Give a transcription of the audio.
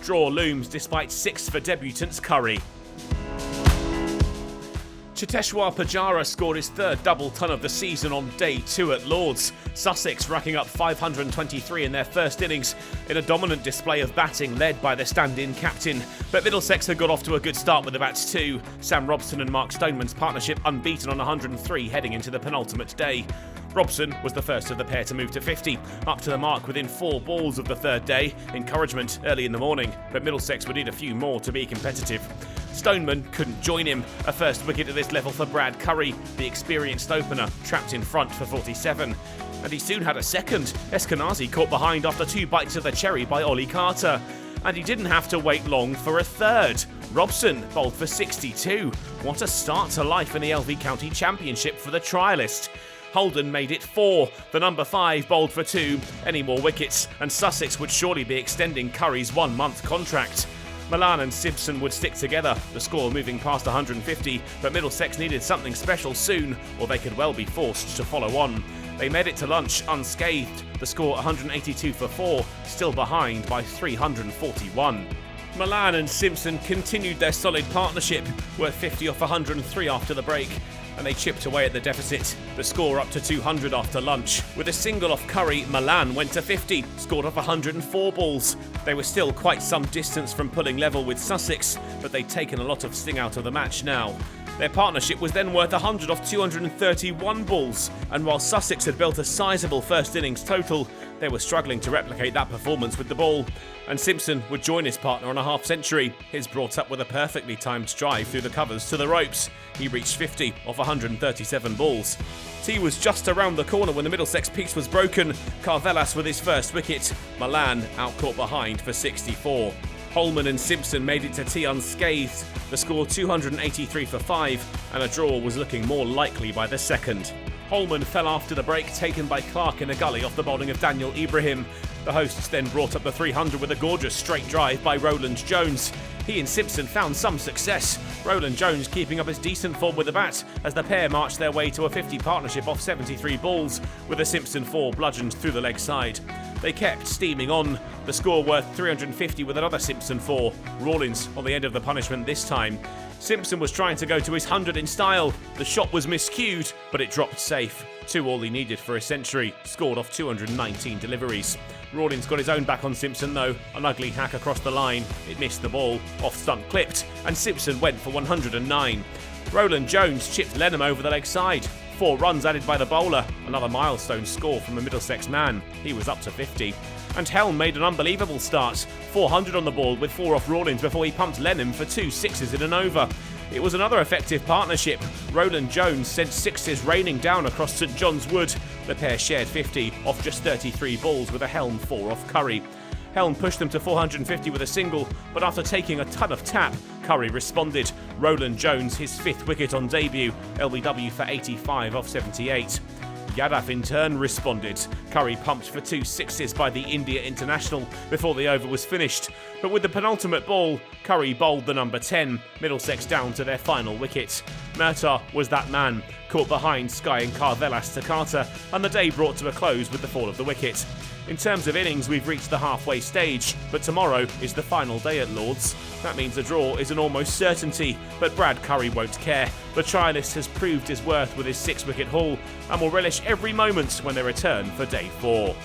Draw looms despite 6 for debutants Curry. Cheteshwar Pujara scored his third double ton of the season on day 2 at Lord's. Sussex racking up 523 in their first innings in a dominant display of batting led by the stand-in captain. But Middlesex had got off to a good start with the bats too. Sam Robson and Mark Stoneman's partnership unbeaten on 103 heading into the penultimate day. Robson was the first of the pair to move to 50, up to the mark within 4 balls of the third day. Encouragement early in the morning, but Middlesex would need a few more to be competitive. Stoneman couldn't join him. A first wicket at this level for Brad Curry, the experienced opener, trapped in front for 47. And he soon had a second. Eskenazi caught behind after 2 bites of the cherry by Ollie Carter. And he didn't have to wait long for a third. Robson bowled for 62. What a start to life in the LV County Championship for the trialist. Holden made it 4. The number 5 bowled for 2. Any more wickets, and Sussex would surely be extending Curry's 1-month contract. Milan and Simpson would stick together, the score moving past 150, but Middlesex needed something special soon, or they could well be forced to follow on. They made it to lunch unscathed, the score 182 for 4, still behind by 341. Milan and Simpson continued their solid partnership, worth 50 off 103 after the break, and they chipped away at the deficit, the score up to 200 after lunch. With a single off Curry, Milan went to 50, scored off 104 balls. They were still quite some distance from pulling level with Sussex, but they'd taken a lot of sting out of the match now. Their partnership was then worth 100 off 231 balls, and while Sussex had built a sizable first innings total, they were struggling to replicate that performance with the ball. And Simpson would join his partner on a half-century, his brought up with a perfectly timed drive through the covers to the ropes. He reached 50 off 137 balls. Tea was just around the corner when the Middlesex piece was broken. Carvelas with his first wicket. Milan out caught behind for 64. Holman and Simpson made it to tea unscathed. The score 283 for 5, and a draw was looking more likely by the second. Holman fell after the break taken by Clark in a gully off the bowling of Daniel Ibrahim. The hosts then brought up the 300 with a gorgeous straight drive by Roland Jones. He and Simpson found some success, Roland Jones keeping up his decent form with the bat as the pair marched their way to a 50 partnership off 73 balls, with a Simpson 4 bludgeoned through the leg side. They kept steaming on, the score worth 350 with another Simpson 4, Rawlins on the end of the punishment this time. Simpson was trying to go to his 100 in style. The shot was miscued, but it dropped safe. 2 all he needed for a century, scored off 219 deliveries. Rawlins got his own back on Simpson though, an ugly hack across the line. It missed the ball, off stump clipped, and Simpson went for 109. Roland Jones chipped Lenham over the leg side. 4 runs added by the bowler, another milestone score from a Middlesex man. He was up to 50. And Helm made an unbelievable start, 400 on the ball with 4 off Rawlins before he pumped Lenham for 2 sixes in an over. It was another effective partnership. Roland Jones sent 6s raining down across St John's Wood. The pair shared 50 off just 33 balls with a Helm 4 off Curry. Helm pushed them to 450 with a single, but after taking a ton of tap, Curry responded. Roland Jones his 5th wicket on debut, LBW for 85 off 78. Yadav in turn responded. Curry pumped for 2 sixes by the India international before the over was finished. But with the penultimate ball, Curry bowled the number 10, Middlesex down to their final wicket. Murtagh was that man, caught behind Sky and Carvelas to Carter, and the day brought to a close with the fall of the wicket. In terms of innings, we've reached the halfway stage, but tomorrow is the final day at Lord's. That means a draw is an almost certainty, but Brad Curry won't care. The trialist has proved his worth with his 6-wicket haul and will relish every moment when they return for day 4.